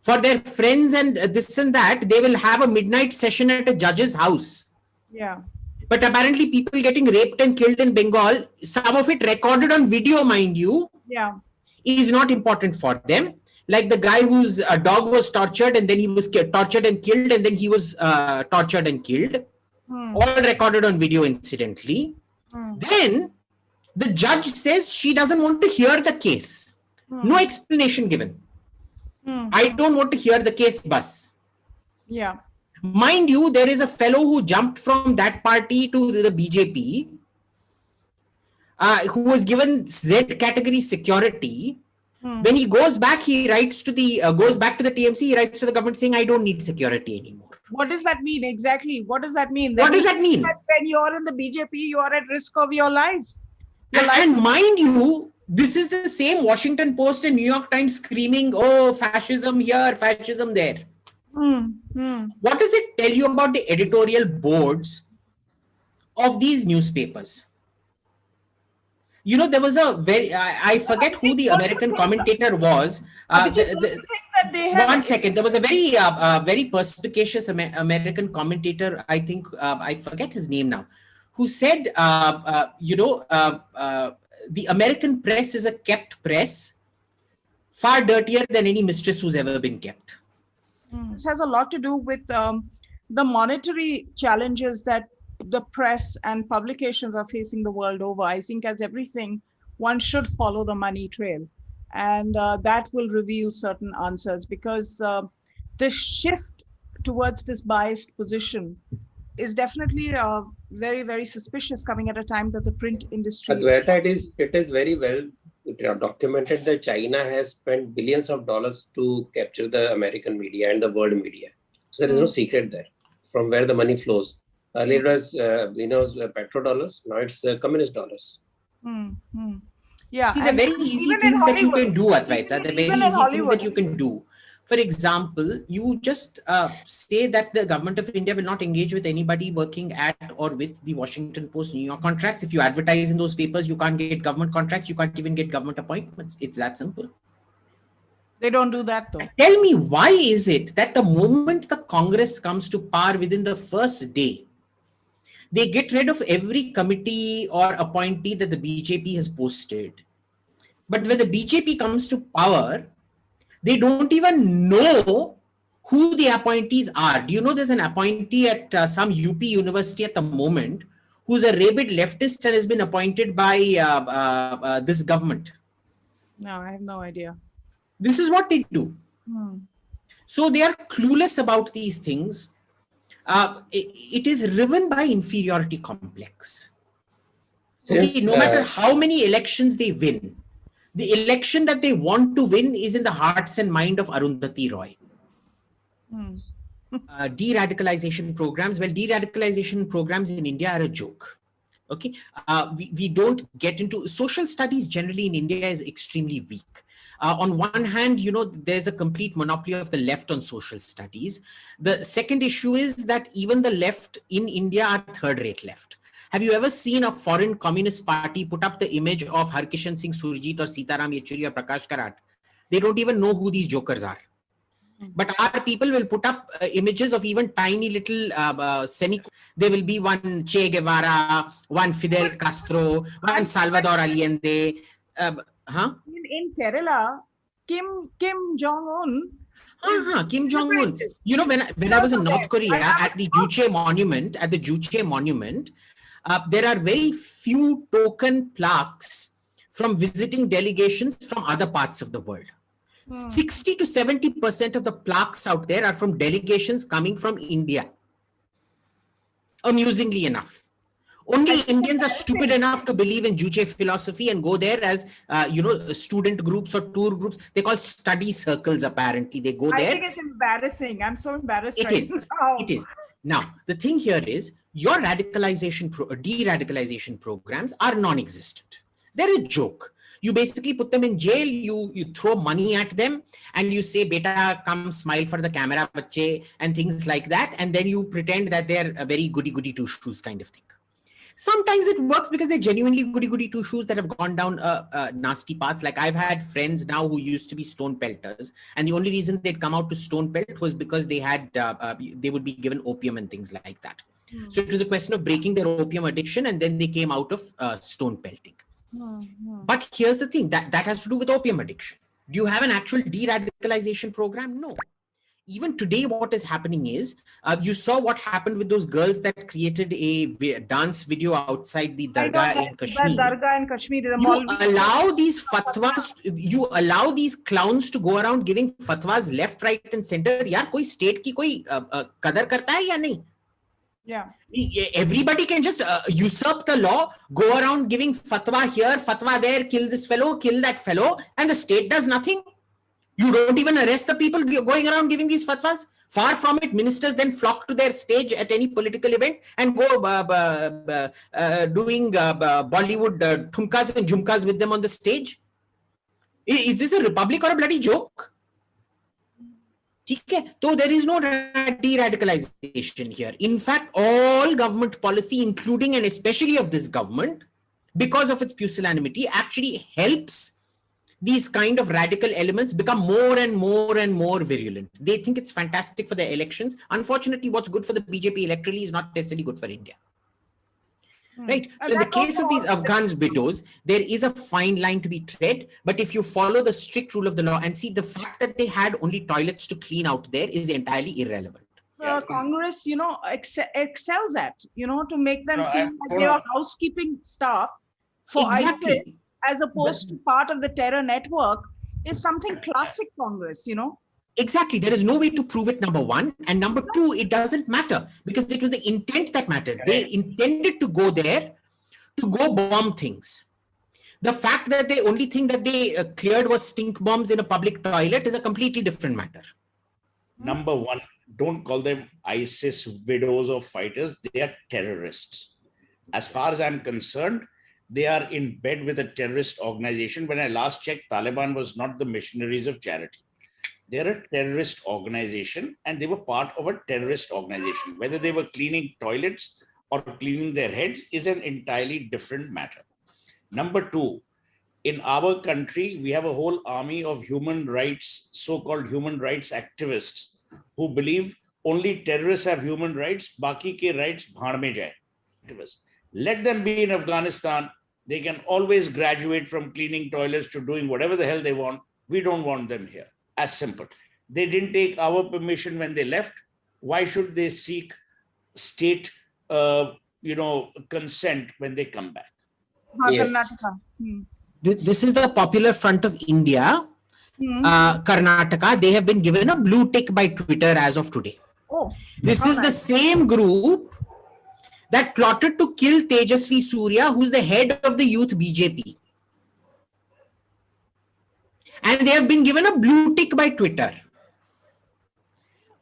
for their friends and this and that, they will have a midnight session at a judge's house. Yeah. But apparently people getting raped and killed in Bengal, some of it recorded on video, mind you, Yeah. is not important for them. Like the guy whose dog was tortured and then he was tortured and killed and then he was tortured and killed. All recorded on video, incidentally. Then the judge says she doesn't want to hear the case. No explanation given. I don't want to hear the case, bus. Yeah. Mind you, there is a fellow who jumped from that party to the BJP, who was given Z category security. When he goes back, he writes to the goes back to the TMC. He writes to the government saying, "I don't need security anymore." What does that mean exactly? What does that mean? What does that mean? That when you're in the BJP, you are at risk of your life. And mind you, this is the same Washington Post and New York Times screaming, "Oh, fascism here, fascism there." What does it tell you about the editorial boards of these newspapers? You know, there was a very, I forget who the American commentator was. One second, there was a very, very perspicacious American commentator, I think, I forget his name now, who said, the American press is a kept press, far dirtier than any mistress who's ever been kept. This has a lot to do with the monetary challenges that the press and publications are facing the world over. I think as everything, one should follow the money trail, and that will reveal certain answers, because the shift towards this biased position is definitely very, very suspicious, coming at a time that the print industry it is very well documented that China has spent billions of dollars to capture the American media and the world media. So there is no secret there from where the money flows. Earlier it was, petrodollars. Now it's communist dollars. Yeah. See, the very easy things that you can do, Advaita, the very easy things that you can do. For example, you just say that the government of India will not engage with anybody working at or with the Washington Post, New York contracts. If you advertise in those papers, you can't get government contracts. You can't even get government appointments. It's that simple. They don't do that though. Tell me, why is it that the moment the Congress comes to power within the first day, they get rid of every committee or appointee that the BJP has posted? But when the BJP comes to power, they don't even know who the appointees are. Do you know there's an appointee at some UP university at the moment who's a rabid leftist and has been appointed by this government? No, I have no idea. This is what they do. So they are clueless about these things. It is driven by inferiority complex. Okay, no matter how many elections they win, the election that they want to win is in the hearts and mind of Arundhati Roy. De-radicalization programs. Well, de-radicalization programs in India are a joke. Okay, we don't get into social studies generally in India is extremely weak. On one hand, you know, there's a complete monopoly of the left on social studies. The second issue is that even the left in India are third-rate left. Have you ever seen a foreign communist party put up the image of Harkishan Singh Surjit or Sitaram Yechuri or Prakash Karat? They don't even know who these jokers are. But our people will put up images of even tiny little there will be one Che Guevara, one Fidel Castro, one Salvador Allende. In Kerala, Kim Jong-un. Kim Jong-un. You know, when I was in North Korea at the Juche Monument, there are very few token plaques from visiting delegations from other parts of the world. 60 to 70% of the plaques out there are from delegations coming from India. Amusingly enough. Only Indians are stupid enough to believe in Juche philosophy and go there as, student groups or tour groups. They call study circles, apparently. They go there. I think it's embarrassing. I'm so embarrassed. It is. It is. Now, the thing here is your de-radicalization programs are non-existent. They're a joke. You basically put them in jail, you throw money at them and you say, beta, come smile for the camera, bache, and things like that. And then you pretend that they're a very goody-goody two-shoes kind of thing. Sometimes it works because they're genuinely goody two shoes that have gone down nasty paths. Like I've had friends now who used to be stone pelters, and the only reason they'd come out to stone pelt was because they had they would be given opium and things like that. So it was a question of breaking their opium addiction, and then they came out of stone pelting. But here's the thing, that has to do with opium addiction. Do you have an actual de-radicalization program? No. Even today, what is happening is, you saw what happened with those girls that created a dance video outside the Dargah in Kashmir. Dargah in Kashmir. You allow these fatwas, you allow these clowns to go around giving fatwas left, right, and center. Yaar, koi state ki koi qadar karta hai ya nahi? Yeah. Everybody can just usurp the law, go around giving fatwa here, fatwa there, kill this fellow, kill that fellow, and the state does nothing. You don't even arrest the people going around giving these fatwas. Far from it, ministers then flock to their stage at any political event and go doing Bollywood thumkas and jhumkas with them on the stage. Is this a republic or a bloody joke? So there is no de-radicalization here. In fact, all government policy, including and especially of this government, because of its pusillanimity, actually helps these kind of radical elements become more and more virulent. They think it's fantastic for their elections. Unfortunately, what's good for the BJP electorally is not necessarily good for India. Right. So in the case of these Afghan widows, there is a fine line to be tread. But if you follow the strict rule of the law and see, the fact that they had only toilets to clean out there is entirely irrelevant. Congress, excels at, to make them seem like they are housekeeping staff for ISIS, as opposed to part of the terror network, is something classic Congress, Exactly. There is no way to prove it, number one. And number two, it doesn't matter because it was the intent that mattered. They intended to go there to go bomb things. The fact that the only thing that they cleared was stink bombs in a public toilet is a completely different matter. Number one, don't call them ISIS widows or fighters. They are terrorists. As far as I'm concerned, they are in bed with a terrorist organization. When I last checked, Taliban was not the missionaries of charity. They're a terrorist organization and they were part of a terrorist organization. Whether they were cleaning toilets or cleaning their heads is an entirely different matter. Number two, in our country, we have a whole army of human rights, so-called human rights activists who believe only terrorists have human rights, baki ke rights bhaan mein jaye. Let them be in Afghanistan. They can always graduate from cleaning toilets to doing whatever the hell they want. We don't want them here. As simple. They didn't take our permission when they left. Why should they seek state, consent when they come back? Yes. This is the Popular Front of India, Karnataka. They have been given a blue tick by Twitter as of today. Oh, this is the same group that plotted to kill Tejasvi Surya, who's the head of the youth BJP. And they have been given a blue tick by Twitter.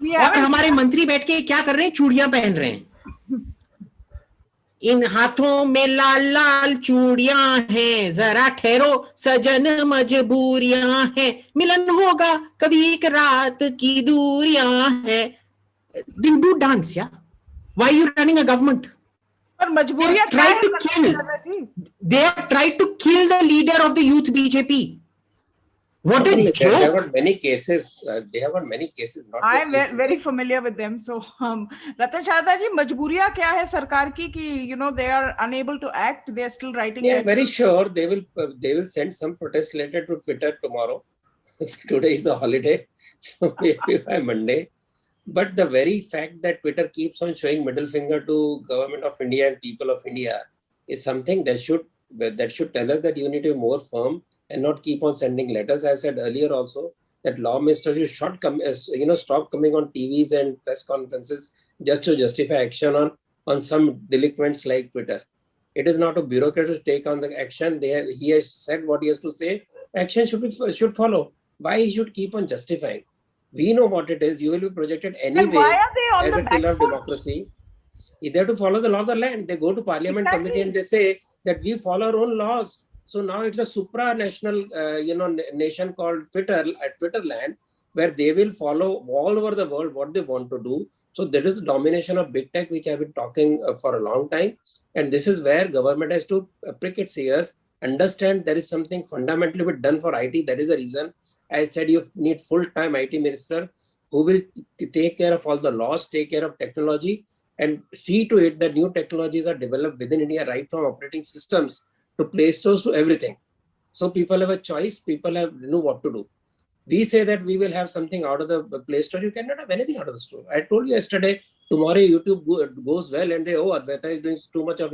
और हमारे मंत्री बैठ के क्या कर रहे हैं? चूड़ियां पहन रहे हैं. इन हाथों में लाल लाल चूड़ियां हैं, जरा ठहरो सजन मजबूरियां हैं, मिलन होगा कभी एक रात की दूरियां हैं. Then do dance, yeah. Why are you running a government? They have tried to kill the leader of the youth BJP. What a joke. They have got many cases. I am very familiar with them. So, Ratan Sharda ji, majburiya kya hai sarkar ki they are unable to act. They are still writing. Yeah, very sure they will send some protest letter to Twitter tomorrow. Today is a holiday, so maybe by Monday. But the very fact that Twitter keeps on showing middle finger to government of India and people of India is something that should tell us that you need to be more firm and not keep on sending letters. I've said earlier also that law ministers should stop coming on TVs and press conferences just to justify action on some delinquents like Twitter. It is not a bureaucrat to take on the action. He has said what he has to say. Action should follow. Why he should keep on justifying? We know what it is. You will be projected anyway as a killer of democracy. They have to follow the law of the land. They go to parliament committee and they say that we follow our own laws. So now it's a supranational, nation called Twitter, Twitterland, where they will follow all over the world what they want to do. So there is domination of big tech, which I've been talking for a long time. And this is where government has to prick its ears, understand there is something fundamentally bit done for IT. That is the reason I said you need full-time IT minister who will take care of all the laws, take care of technology, and see to it that new technologies are developed within India, right from operating systems to Play Stores to everything. So people have a choice, people have know what to do. We say that we will have something out of the Play Store. You cannot have anything out of the store. I told you yesterday, tomorrow YouTube goes well and they, oh, Advaita is doing too much of,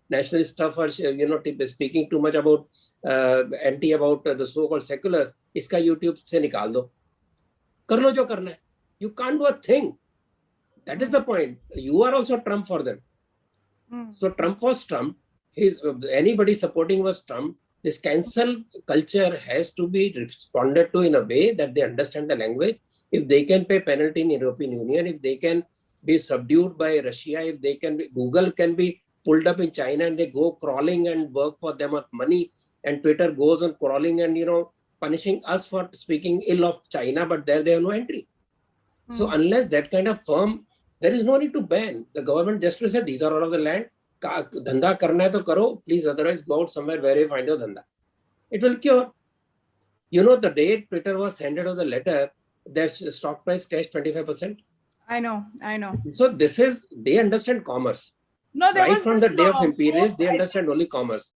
nationalist stuff or, speaking too much about anti about the so-called seculars. Iska YouTube se nikal do. Kar lo jo karna hai. You can't do a thing. That is the point. You are also Trump for them. So Trump was Trump. Anybody supporting was Trump. This cancel culture has to be responded to in a way that they understand the language. If they can pay penalty in European Union, if they can be subdued by Russia, if they can be, Google can be pulled up in China and they go crawling and work for them of money, and Twitter goes on crawling and punishing us for speaking ill of China, but there they have no entry. So unless that kind of firm, there is no need to ban. The government just will say these are all of the land. Dhanda karna hai to karo, please, otherwise go out somewhere where you find your dhanda. It will cure. The day Twitter was handed over the letter, their stock price crashed 25%. I know. So they understand commerce. No, there right was from this, the day of imperialists, post, they understand only commerce.